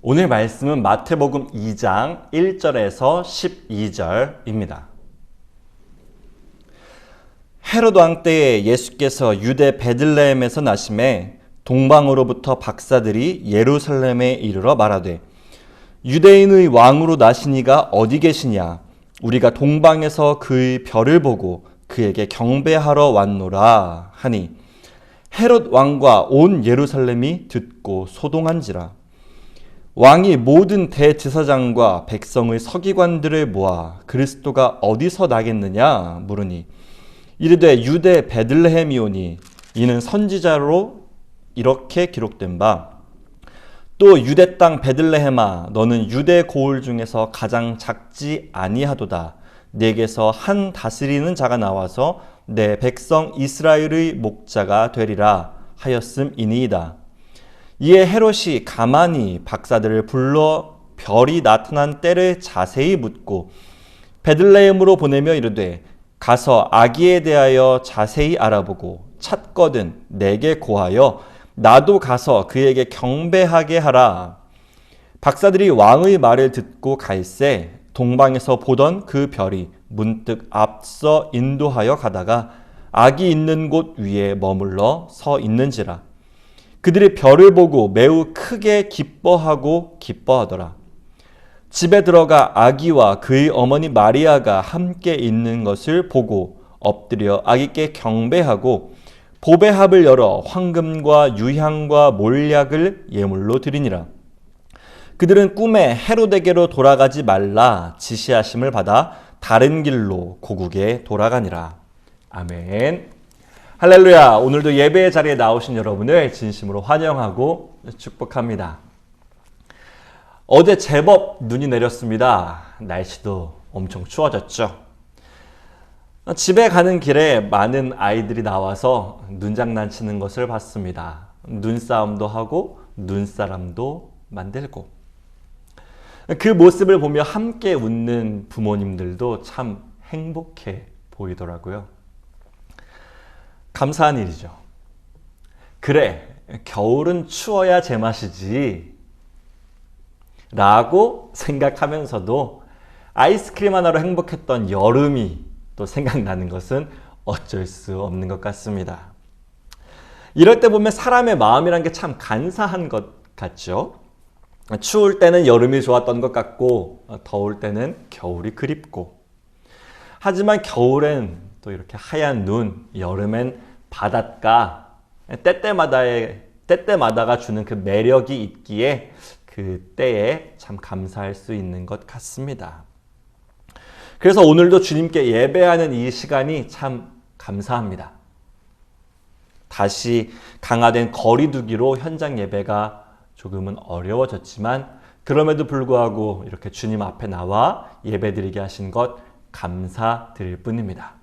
오늘 말씀은 마태복음 2장 1절에서 12절입니다. 헤롯 왕 때에 예수께서 유대 베들레헴에서 나심에 동방으로부터 박사들이 예루살렘에 이르러 말하되 유대인의 왕으로 나시니가 어디 계시냐? 우리가 동방에서 그의 별을 보고 그에게 경배하러 왔노라 하니 헤롯 왕과 온 예루살렘이 듣고 소동한지라. 왕이 모든 대제사장과 백성의 서기관들을 모아 그리스도가 어디서 나겠느냐 물으니 이르되 유대 베들레헴이오니 이는 선지자로 이렇게 기록된 바 또 유대 땅 베들레헴아 너는 유대 고을 중에서 가장 작지 아니하도다. 내게서 한 다스리는 자가 나와서 내 백성 이스라엘의 목자가 되리라 하였음이니이다. 이에 헤롯이 가만히 박사들을 불러 별이 나타난 때를 자세히 묻고 베들레헴으로 보내며 이르되 가서 아기에 대하여 자세히 알아보고 찾거든 내게 고하여 나도 가서 그에게 경배하게 하라. 박사들이 왕의 말을 듣고 갈새 동방에서 보던 그 별이 문득 앞서 인도하여 가다가 아기 있는 곳 위에 머물러 서 있는지라. 그들이 별을 보고 매우 크게 기뻐하더라. 집에 들어가 아기와 그의 어머니 마리아가 함께 있는 것을 보고 엎드려 아기께 경배하고 보배합을 열어 황금과 유향과 몰약을 예물로 드리니라. 그들은 꿈에 헤롯에게로 돌아가지 말라 지시하심을 받아 다른 길로 고국에 돌아가니라. 아멘. 할렐루야. 오늘도 예배의 자리에 나오신 여러분을 진심으로 환영하고 축복합니다. 어제 제법 눈이 내렸습니다. 날씨도 엄청 추워졌죠. 집에 가는 길에 많은 아이들이 나와서 눈장난 치는 것을 봤습니다. 눈싸움도 하고 눈사람도 만들고. 그 모습을 보며 함께 웃는 부모님들도 참 행복해 보이더라고요. 감사한 일이죠. 그래, 겨울은 추워야 제맛이지 라고 생각하면서도 아이스크림 하나로 행복했던 여름이 또 생각나는 것은 어쩔 수 없는 것 같습니다. 이럴 때 보면 사람의 마음이란 게 참 간사한 것 같죠. 추울 때는 여름이 좋았던 것 같고 더울 때는 겨울이 그립고, 하지만 겨울엔 또 이렇게 하얀 눈, 여름엔 바닷가, 때때마다가 주는 그 매력이 있기에 그 때에 참 감사할 수 있는 것 같습니다. 그래서 오늘도 주님께 예배하는 이 시간이 참 감사합니다. 다시 강화된 거리 두기로 현장 예배가 조금은 어려워졌지만 그럼에도 불구하고 이렇게 주님 앞에 나와 예배드리게 하신 것 감사드릴 뿐입니다.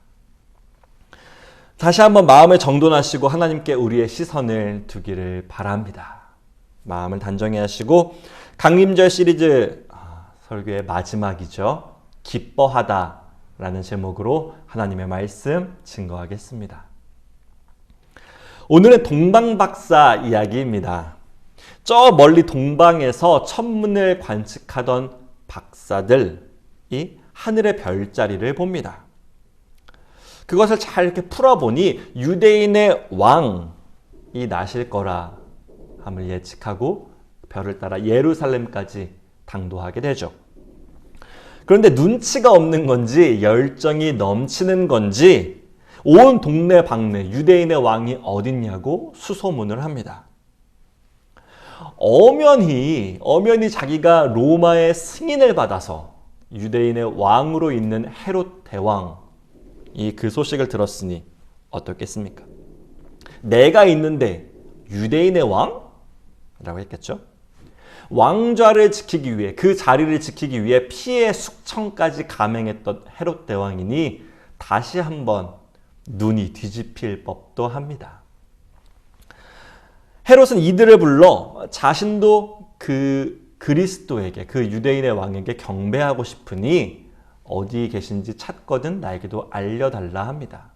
다시 한번 마음을 정돈하시고 하나님께 우리의 시선을 두기를 바랍니다. 마음을 단정히 하시고 강림절 시리즈 설교의 마지막이죠. 기뻐하다 라는 제목으로 하나님의 말씀 증거하겠습니다. 오늘은 동방박사 이야기입니다. 저 멀리 동방에서 천문을 관측하던 박사들이 하늘의 별자리를 봅니다. 그것을 잘 이렇게 풀어보니 유대인의 왕이 나실 거라 함을 예측하고 별을 따라 예루살렘까지 당도하게 되죠. 그런데 눈치가 없는 건지 열정이 넘치는 건지 온 동네 방네 유대인의 왕이 어딨냐고 수소문을 합니다. 엄연히 자기가 로마의 승인을 받아서 유대인의 왕으로 있는 헤롯 대왕이 그 소식을 들었으니 어떻겠습니까? 내가 있는데 유대인의 왕? 라고 했겠죠. 왕좌를 지키기 위해, 그 자리를 지키기 위해 피해 숙청까지 감행했던 헤롯 대왕이니 다시 한번 눈이 뒤집힐 법도 합니다. 헤롯은 이들을 불러 자신도 그 그리스도에게, 그 유대인의 왕에게 경배하고 싶으니 어디 계신지 찾거든 나에게도 알려달라 합니다.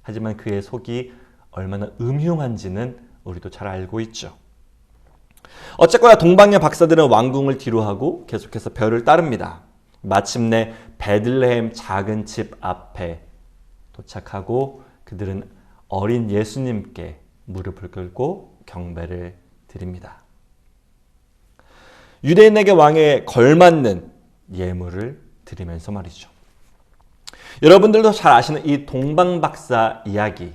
하지만 그의 속이 얼마나 음흉한지는 우리도 잘 알고 있죠. 어쨌거나 동방의 박사들은 왕궁을 뒤로하고 계속해서 별을 따릅니다. 마침내 베들레헴 작은 집 앞에 도착하고 그들은 어린 예수님께 무릎을 꿇고 경배를 드립니다. 유대인에게 왕에 걸맞는 예물을 드리면서 말이죠. 여러분들도 잘 아시는 이 동방박사 이야기,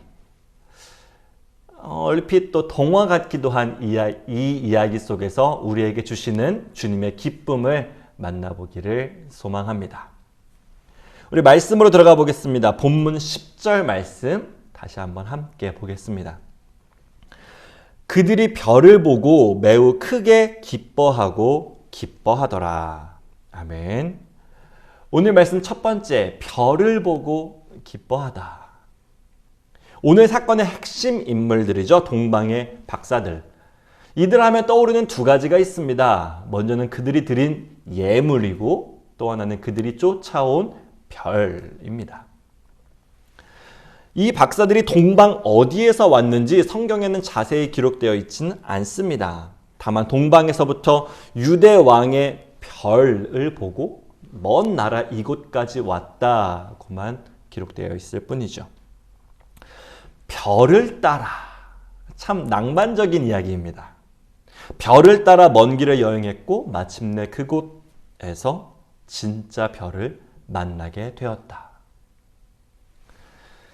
얼핏 또 동화 같기도 한 이 이야기 속에서 우리에게 주시는 주님의 기쁨을 만나보기를 소망합니다. 우리 말씀으로 들어가 보겠습니다. 본문 10절 말씀 다시 한번 함께 보겠습니다. 그들이 별을 보고 매우 크게 기뻐하더라. 아멘. 오늘 말씀 첫 번째, 별을 보고 기뻐하다. 오늘 사건의 핵심 인물들이죠. 동방의 박사들. 이들 하면 떠오르는 두 가지가 있습니다. 먼저는 그들이 드린 예물이고 또 하나는 그들이 쫓아온 별입니다. 이 박사들이 동방 어디에서 왔는지 성경에는 자세히 기록되어 있지는 않습니다. 다만 동방에서부터 유대 왕의 별을 보고 먼 나라 이곳까지 왔다고만 기록되어 있을 뿐이죠. 별을 따라, 참 낭만적인 이야기입니다. 별을 따라 먼 길을 여행했고 마침내 그곳에서 진짜 별을 만나게 되었다.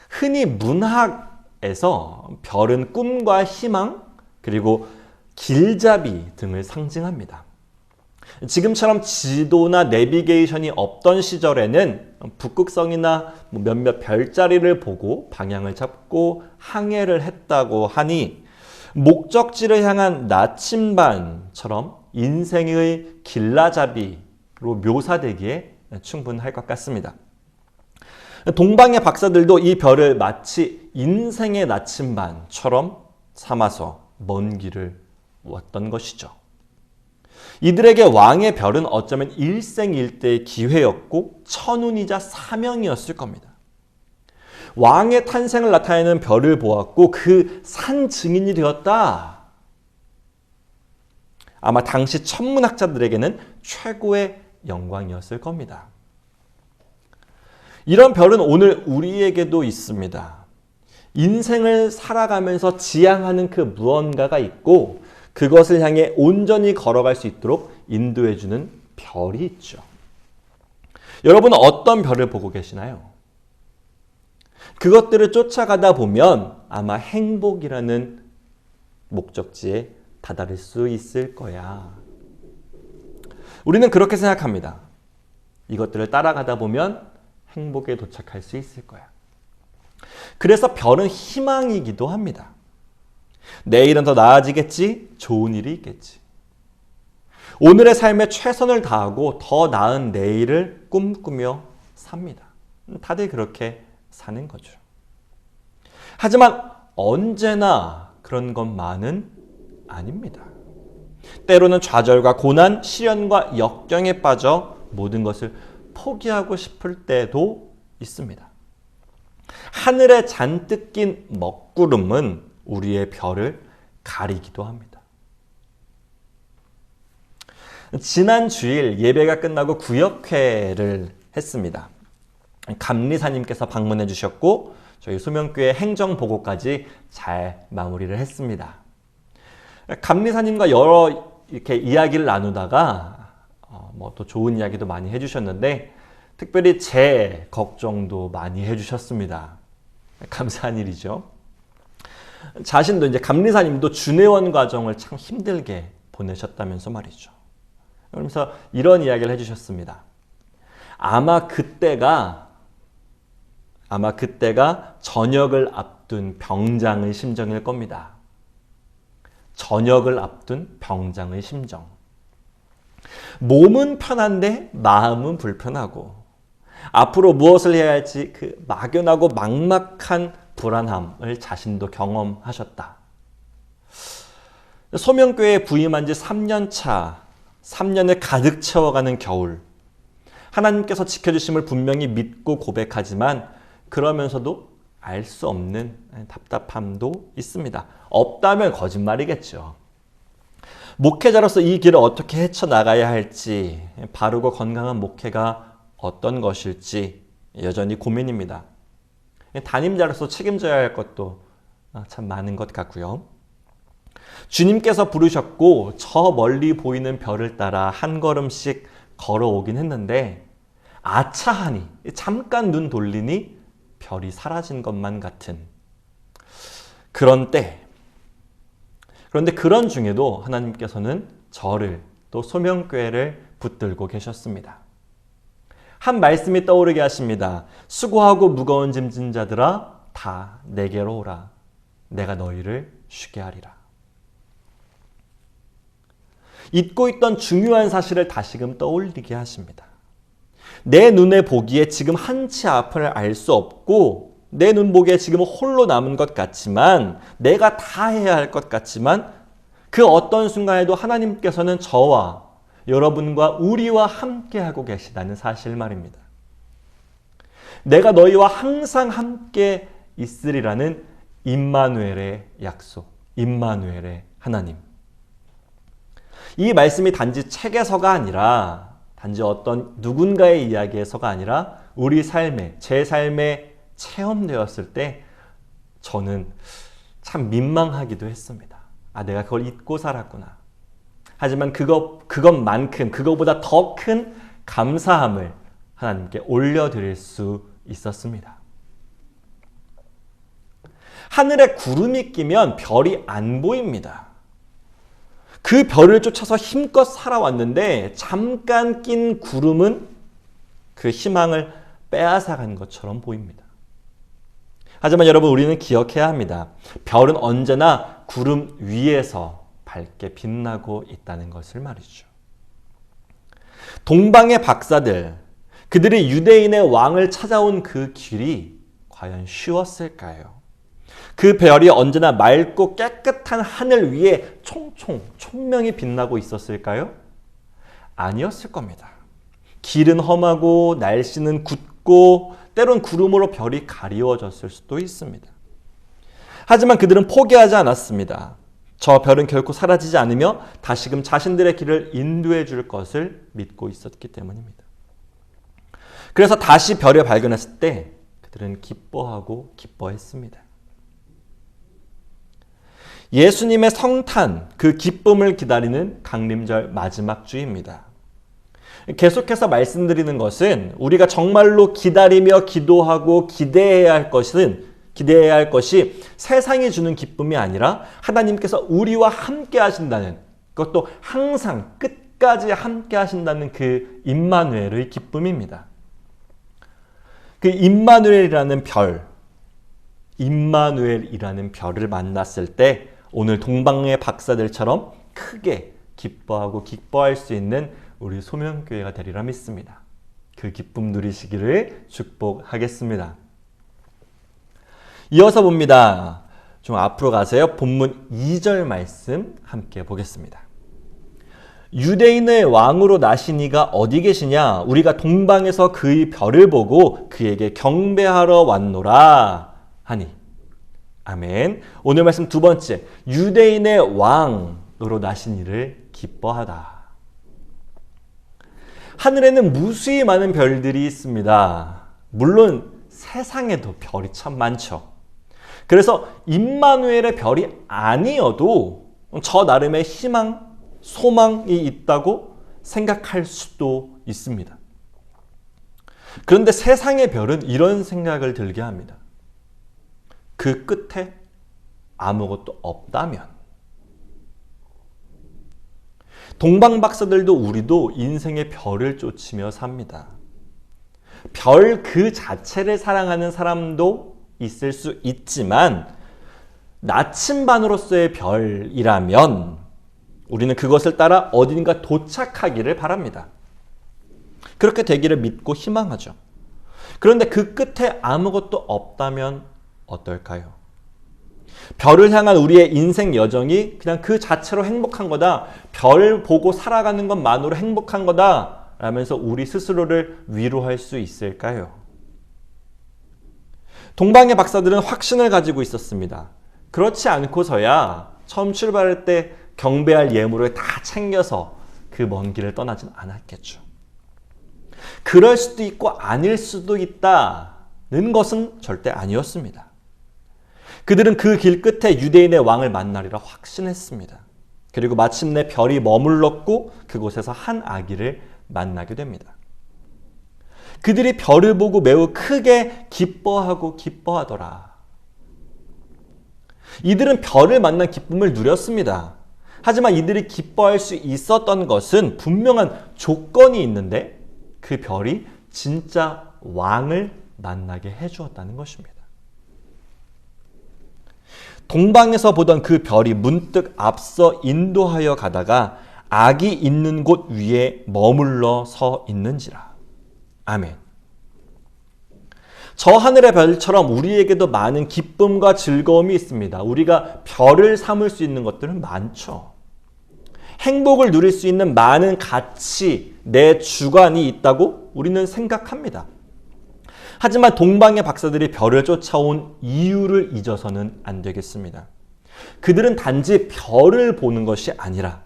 흔히 문학에서 별은 꿈과 희망 그리고 길잡이 등을 상징합니다. 지금처럼 지도나 내비게이션이 없던 시절에는 북극성이나 몇몇 별자리를 보고 방향을 잡고 항해를 했다고 하니 목적지를 향한 나침반처럼 인생의 길라잡이로 묘사되기에 충분할 것 같습니다. 동방의 박사들도 이 별을 마치 인생의 나침반처럼 삼아서 먼 길을 왔던 것이죠. 이들에게 왕의 별은 어쩌면 일생일대의 기회였고 천운이자 사명이었을 겁니다. 왕의 탄생을 나타내는 별을 보았고 그 산 증인이 되었다. 아마 당시 천문학자들에게는 최고의 영광이었을 겁니다. 이런 별은 오늘 우리에게도 있습니다. 인생을 살아가면서 지향하는 그 무언가가 있고 그것을 향해 온전히 걸어갈 수 있도록 인도해주는 별이 있죠. 여러분은 어떤 별을 보고 계시나요? 그것들을 쫓아가다 보면 아마 행복이라는 목적지에 다다를 수 있을 거야. 우리는 그렇게 생각합니다. 이것들을 따라가다 보면 행복에 도착할 수 있을 거야. 그래서 별은 희망이기도 합니다. 내일은 더 나아지겠지? 좋은 일이 있겠지. 오늘의 삶에 최선을 다하고 더 나은 내일을 꿈꾸며 삽니다. 다들 그렇게 사는 거죠. 하지만 언제나 그런 것만은 아닙니다. 때로는 좌절과 고난, 시련과 역경에 빠져 모든 것을 포기하고 싶을 때도 있습니다. 하늘에 잔뜩 낀 먹구름은 우리의 별을 가리기도 합니다. 지난 주일 예배가 끝나고 구역회를 했습니다. 감리사님께서 방문해 주셨고 저희 소명교회 행정보고까지 잘 마무리를 했습니다. 감리사님과 여러 이렇게 이야기를 나누다가 또 좋은 이야기도 많이 해주셨는데 특별히 제 걱정도 많이 해주셨습니다. 감사한 일이죠. 자신도 이제 감리사님도 준회원 과정을 참 힘들게 보내셨다면서 말이죠. 그러면서 이런 이야기를 해주셨습니다. 아마 그때가 저녁을 앞둔 병장의 심정일 겁니다. 저녁을 앞둔 병장의 심정. 몸은 편한데 마음은 불편하고 앞으로 무엇을 해야 할지 그 막연하고 막막한 불안함을 자신도 경험하셨다. 소명교회에 부임한 지 3년 차, 3년을 가득 채워가는 겨울. 하나님께서 지켜주심을 분명히 믿고 고백하지만 그러면서도 알 수 없는 답답함도 있습니다. 없다면 거짓말이겠죠. 목회자로서 이 길을 어떻게 헤쳐나가야 할지, 바르고 건강한 목회가 어떤 것일지 여전히 고민입니다. 담임자로서 책임져야 할 것도 참 많은 것 같고요. 주님께서 부르셨고 저 멀리 보이는 별을 따라 한 걸음씩 걸어오긴 했는데 아차하니 잠깐 눈 돌리니 별이 사라진 것만 같은 그런 때, 그런데 그런 중에도 하나님께서는 저를 또 소명교회를 붙들고 계셨습니다. 한 말씀이 떠오르게 하십니다. 수고하고 무거운 짐진 자들아 다 내게로 오라. 내가 너희를 쉬게 하리라. 잊고 있던 중요한 사실을 다시금 떠올리게 하십니다. 내 눈에 보기에 지금 한치 앞을 알 수 없고 내 눈 보기에 지금 홀로 남은 것 같지만 내가 다 해야 할 것 같지만 그 어떤 순간에도 하나님께서는 저와 여러분과 우리와 함께하고 계시다는 사실 말입니다. 내가 너희와 항상 함께 있으리라는 임마누엘의 약속, 임마누엘의 하나님. 이 말씀이 단지 책에서가 아니라 단지 어떤 누군가의 이야기에서가 아니라 우리 삶에, 제 삶에 체험되었을 때 저는 참 민망하기도 했습니다. 내가 그걸 잊고 살았구나. 하지만 그것만큼, 그것보다 더 큰 감사함을 하나님께 올려드릴 수 있었습니다. 하늘에 구름이 끼면 별이 안 보입니다. 그 별을 쫓아서 힘껏 살아왔는데 잠깐 낀 구름은 그 희망을 빼앗아간 것처럼 보입니다. 하지만 여러분, 우리는 기억해야 합니다. 별은 언제나 구름 위에서 밝게 빛나고 있다는 것을 말이죠. 동방의 박사들, 그들이 유대인의 왕을 찾아온 그 길이 과연 쉬웠을까요? 그 별이 언제나 맑고 깨끗한 하늘 위에 총명히 빛나고 있었을까요? 아니었을 겁니다. 길은 험하고 날씨는 굳고 때론 구름으로 별이 가리워졌을 수도 있습니다. 하지만 그들은 포기하지 않았습니다. 저 별은 결코 사라지지 않으며 다시금 자신들의 길을 인도해 줄 것을 믿고 있었기 때문입니다. 그래서 다시 별을 발견했을 때 그들은 기뻐하고 기뻐했습니다. 예수님의 성탄, 그 기쁨을 기다리는 강림절 마지막 주입니다. 계속해서 말씀드리는 것은 우리가 정말로 기다리며 기도하고 기대해야 할 것이 세상이 주는 기쁨이 아니라 하나님께서 우리와 함께 하신다는, 그것도 항상 끝까지 함께 하신다는 그 임마누엘의 기쁨입니다. 그 임마누엘이라는 별을 만났을 때 오늘 동방의 박사들처럼 크게 기뻐하고 기뻐할 수 있는 우리 소명교회가 되리라 믿습니다. 그 기쁨 누리시기를 축복하겠습니다. 이어서 봅니다. 좀 앞으로 가세요. 본문 2절 말씀 함께 보겠습니다. 유대인의 왕으로 나신 이가 어디 계시냐? 우리가 동방에서 그의 별을 보고 그에게 경배하러 왔노라 하니. 아멘. 오늘 말씀 두 번째, 유대인의 왕으로 나신 이를 기뻐하다. 하늘에는 무수히 많은 별들이 있습니다. 물론 세상에도 별이 참 많죠. 그래서 임마누엘의 별이 아니어도 저 나름의 희망, 소망이 있다고 생각할 수도 있습니다. 그런데 세상의 별은 이런 생각을 들게 합니다. 그 끝에 아무것도 없다면. 동방박사들도 우리도 인생의 별을 쫓으며 삽니다. 별 그 자체를 사랑하는 사람도 있을 수 있지만 나침반으로서의 별이라면 우리는 그것을 따라 어딘가 도착하기를 바랍니다. 그렇게 되기를 믿고 희망하죠. 그런데 그 끝에 아무것도 없다면 어떨까요? 별을 향한 우리의 인생 여정이 그냥 그 자체로 행복한 거다. 별 보고 살아가는 것만으로 행복한 거다. 라면서 우리 스스로를 위로할 수 있을까요? 동방의 박사들은 확신을 가지고 있었습니다. 그렇지 않고서야 처음 출발할 때 경배할 예물을 다 챙겨서 그 먼 길을 떠나진 않았겠죠. 그럴 수도 있고 아닐 수도 있다는 것은 절대 아니었습니다. 그들은 그 길 끝에 유대인의 왕을 만나리라 확신했습니다. 그리고 마침내 별이 머물렀고 그곳에서 한 아기를 만나게 됩니다. 그들이 별을 보고 매우 크게 기뻐하더라. 이들은 별을 만난 기쁨을 누렸습니다. 하지만 이들이 기뻐할 수 있었던 것은 분명한 조건이 있는데 그 별이 진짜 왕을 만나게 해주었다는 것입니다. 동방에서 보던 그 별이 문득 앞서 인도하여 가다가 아기 있는 곳 위에 머물러 서 있는지라. 아멘. 저 하늘의 별처럼 우리에게도 많은 기쁨과 즐거움이 있습니다. 우리가 별을 삼을 수 있는 것들은 많죠. 행복을 누릴 수 있는 많은 가치, 내 주관이 있다고 우리는 생각합니다. 하지만 동방의 박사들이 별을 쫓아온 이유를 잊어서는 안 되겠습니다. 그들은 단지 별을 보는 것이 아니라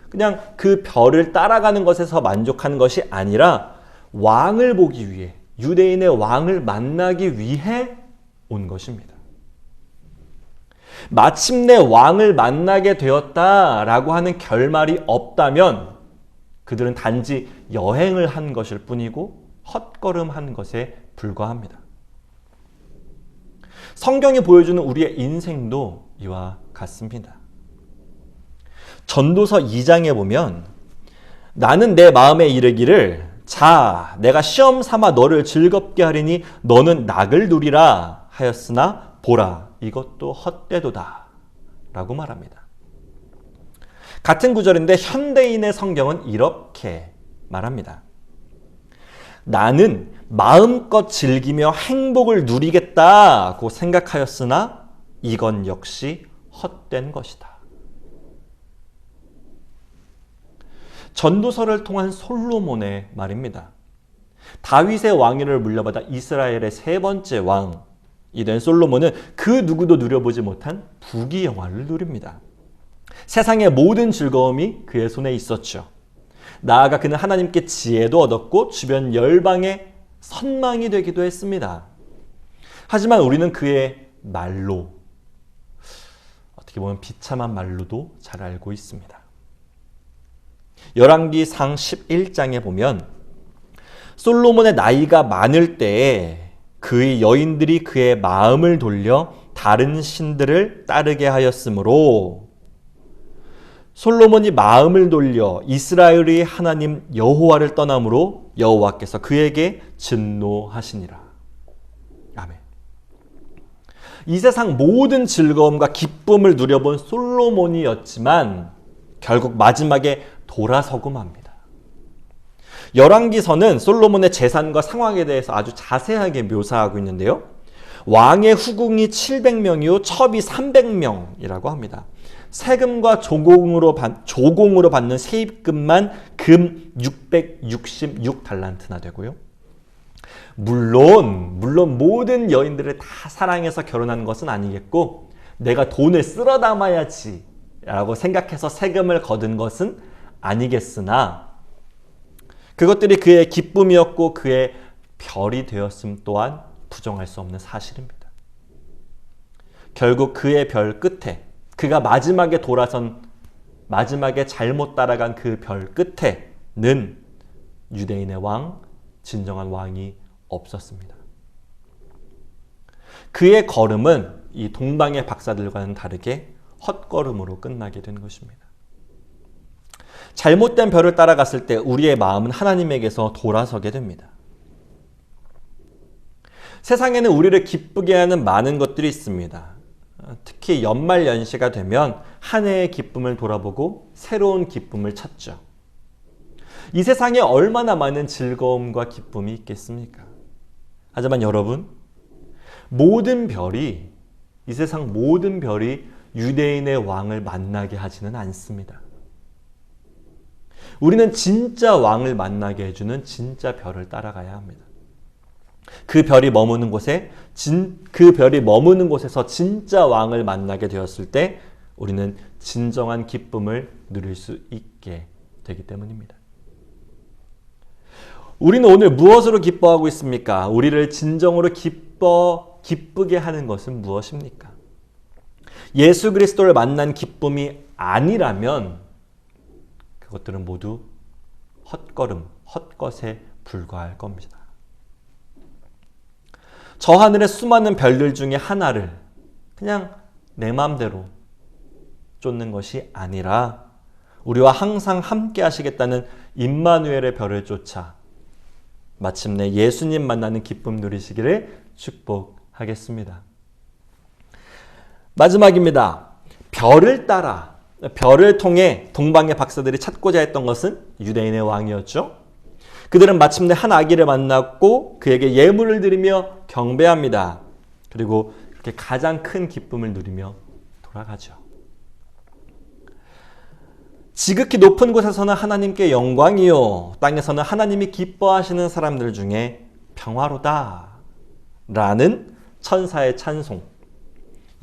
그냥 그 별을 따라가는 것에서 만족하는 것이 아니라 왕을 보기 위해, 유대인의 왕을 만나기 위해 온 것입니다. 마침내 왕을 만나게 되었다라고 하는 결말이 없다면 그들은 단지 여행을 한 것일 뿐이고 헛걸음한 것에 불과합니다. 성경이 보여주는 우리의 인생도 이와 같습니다. 전도서 2장에 보면 나는 내 마음에 이르기를 자, 내가 시험 삼아 너를 즐겁게 하리니 너는 낙을 누리라 하였으나 보라, 이것도 헛되도다 라고 말합니다. 같은 구절인데 현대인의 성경은 이렇게 말합니다. 나는 마음껏 즐기며 행복을 누리겠다고 생각하였으나 이건 역시 헛된 것이다. 전도서를 통한 솔로몬의 말입니다. 다윗의 왕위를 물려받아 이스라엘의 세 번째 왕이 된 솔로몬은 그 누구도 누려보지 못한 부귀영화를 누립니다. 세상의 모든 즐거움이 그의 손에 있었죠. 나아가 그는 하나님께 지혜도 얻었고 주변 열방의 선망이 되기도 했습니다. 하지만 우리는 그의 말로, 어떻게 보면 비참한 말로도 잘 알고 있습니다. 열왕기상 11장에 보면 솔로몬의 나이가 많을 때에 그의 여인들이 그의 마음을 돌려 다른 신들을 따르게 하였으므로 솔로몬이 마음을 돌려 이스라엘의 하나님 여호와를 떠남으로 여호와께서 그에게 진노하시니라. 아멘. 이 세상 모든 즐거움과 기쁨을 누려본 솔로몬이었지만 결국 마지막에 돌아서고 맙니다. 열왕기서는 솔로몬의 재산과 상황에 대해서 아주 자세하게 묘사하고 있는데요. 왕의 후궁이 700명이요 첩이 300명이라고 합니다. 세금과 조공으로 받는 세입금만 금 666달란트나 되고요. 물론 모든 여인들을 다 사랑해서 결혼한 것은 아니겠고 내가 돈을 쓸어 담아야지 라고 생각해서 세금을 거둔 것은 아니겠으나 그것들이 그의 기쁨이었고 그의 별이 되었음 또한 부정할 수 없는 사실입니다. 결국 그의 별 끝에 그가 마지막에 잘못 따라간 그 별 끝에는 유대인의 왕, 진정한 왕이 없었습니다. 그의 걸음은 이 동방의 박사들과는 다르게 헛걸음으로 끝나게 된 것입니다. 잘못된 별을 따라갔을 때 우리의 마음은 하나님에게서 돌아서게 됩니다. 세상에는 우리를 기쁘게 하는 많은 것들이 있습니다. 특히 연말연시가 되면 한 해의 기쁨을 돌아보고 새로운 기쁨을 찾죠. 이 세상에 얼마나 많은 즐거움과 기쁨이 있겠습니까? 하지만 여러분, 이 세상 모든 별이 유대인의 왕을 만나게 하지는 않습니다. 우리는 진짜 왕을 만나게 해주는 진짜 별을 따라가야 합니다. 그 별이 머무는 곳에서 진짜 왕을 만나게 되었을 때 우리는 진정한 기쁨을 누릴 수 있게 되기 때문입니다. 우리는 오늘 무엇으로 기뻐하고 있습니까? 우리를 진정으로 기쁘게 하는 것은 무엇입니까? 예수 그리스도를 만난 기쁨이 아니라면 그것들은 모두 헛것에 불과할 겁니다. 저 하늘의 수많은 별들 중에 하나를 그냥 내 마음대로 쫓는 것이 아니라 우리와 항상 함께 하시겠다는 임마누엘의 별을 쫓아 마침내 예수님 만나는 기쁨 누리시기를 축복하겠습니다. 마지막입니다. 별을 따라, 별을 통해 동방의 박사들이 찾고자 했던 것은 유대인의 왕이었죠. 그들은 마침내 한 아기를 만났고 그에게 예물을 드리며 경배합니다. 그리고 그렇게 가장 큰 기쁨을 누리며 돌아가죠. 지극히 높은 곳에서는 하나님께 영광이요 땅에서는 하나님이 기뻐하시는 사람들 중에 평화로다 라는 천사의 찬송,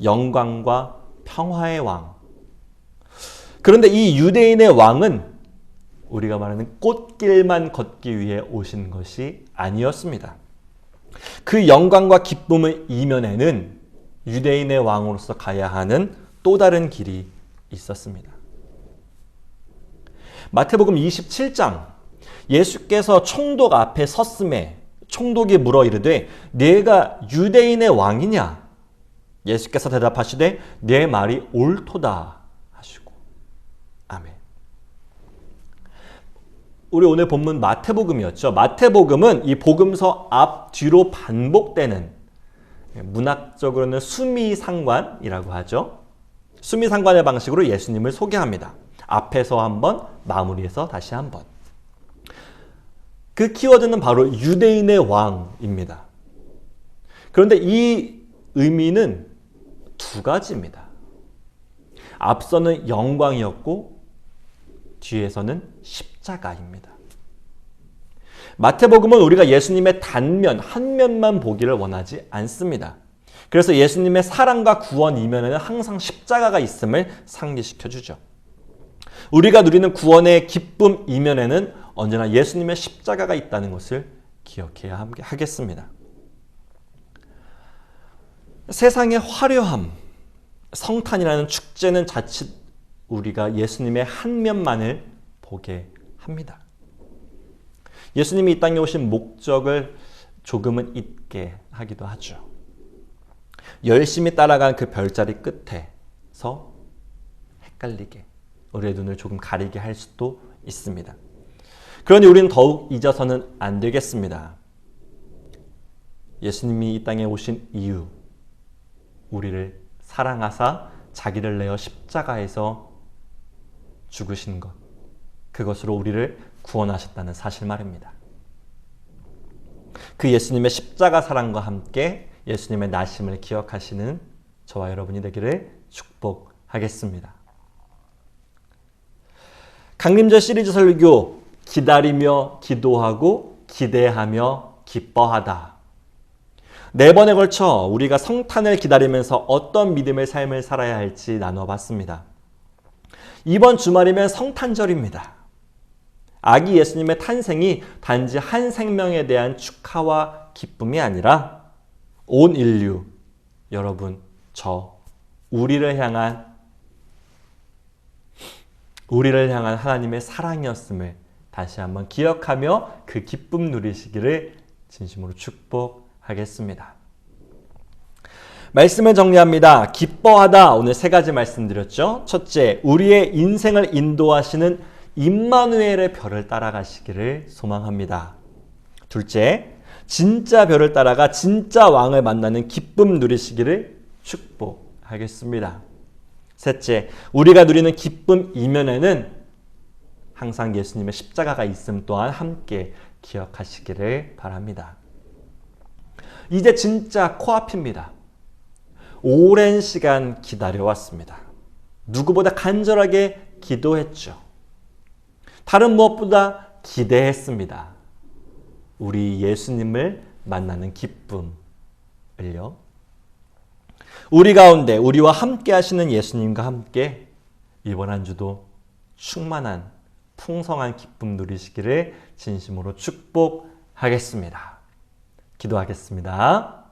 영광과 평화의 왕. 그런데 이 유대인의 왕은 우리가 말하는 꽃길만 걷기 위해 오신 것이 아니었습니다. 그 영광과 기쁨의 이면에는 유대인의 왕으로서 가야 하는 또 다른 길이 있었습니다. 마태복음 27장, 예수께서 총독 앞에 섰음에 총독이 물어 이르되 네가 유대인의 왕이냐? 예수께서 대답하시되 내 말이 옳도다 하시고. 아멘. 우리 오늘 본문 마태복음이었죠. 마태복음은 이 복음서 앞 뒤로 반복되는, 문학적으로는 수미상관이라고 하죠. 수미상관의 방식으로 예수님을 소개합니다. 앞에서 한번, 마무리해서 다시 한번. 그 키워드는 바로 유대인의 왕입니다. 그런데 이 의미는 두 가지입니다. 앞서는 영광이었고 뒤에서는 십자가입니다. 마태복음은 우리가 예수님의 단면, 한 면만 보기를 원하지 않습니다. 그래서 예수님의 사랑과 구원 이면에는 항상 십자가가 있음을 상기시켜 주죠. 우리가 누리는 구원의 기쁨 이면에는 언제나 예수님의 십자가가 있다는 것을 기억해야 하겠습니다. 세상의 화려함, 성탄이라는 축제는 자칫 우리가 예수님의 한 면만을 보게 합니다. 예수님이 이 땅에 오신 목적을 조금은 잊게 하기도 하죠. 열심히 따라간 그 별자리 끝에서 헷갈리게, 우리의 눈을 조금 가리게 할 수도 있습니다. 그러니 우리는 더욱 잊어서는 안 되겠습니다. 예수님이 이 땅에 오신 이유, 우리를 사랑하사 자기를 내어 십자가에서 죽으신 것, 그것으로 우리를 구원하셨다는 사실 말입니다. 그 예수님의 십자가 사랑과 함께 예수님의 나심을 기억하시는 저와 여러분이 되기를 축복하겠습니다. 강림절 시리즈 설교, 기다리며 기도하고 기대하며 기뻐하다. 4번에 걸쳐 우리가 성탄을 기다리면서 어떤 믿음의 삶을 살아야 할지 나눠봤습니다. 이번 주말이면 성탄절입니다. 아기 예수님의 탄생이 단지 한 생명에 대한 축하와 기쁨이 아니라 온 인류, 여러분, 저, 우리를 향한 하나님의 사랑이었음을 다시 한번 기억하며 그 기쁨 누리시기를 진심으로 축복하겠습니다. 말씀을 정리합니다. 기뻐하다, 오늘 3가지 말씀드렸죠. 첫째, 우리의 인생을 인도하시는 임마누엘의 별을 따라가시기를 소망합니다. 둘째, 진짜 별을 따라가 진짜 왕을 만나는 기쁨 누리시기를 축복하겠습니다. 셋째, 우리가 누리는 기쁨 이면에는 항상 예수님의 십자가가 있음 또한 함께 기억하시기를 바랍니다. 이제 진짜 코앞입니다. 오랜 시간 기다려왔습니다. 누구보다 간절하게 기도했죠. 다른 무엇보다 기대했습니다. 우리 예수님을 만나는 기쁨을요. 우리 가운데 우리와 함께 하시는 예수님과 함께 이번 한 주도 충만한 풍성한 기쁨 누리시기를 진심으로 축복하겠습니다. 기도하겠습니다.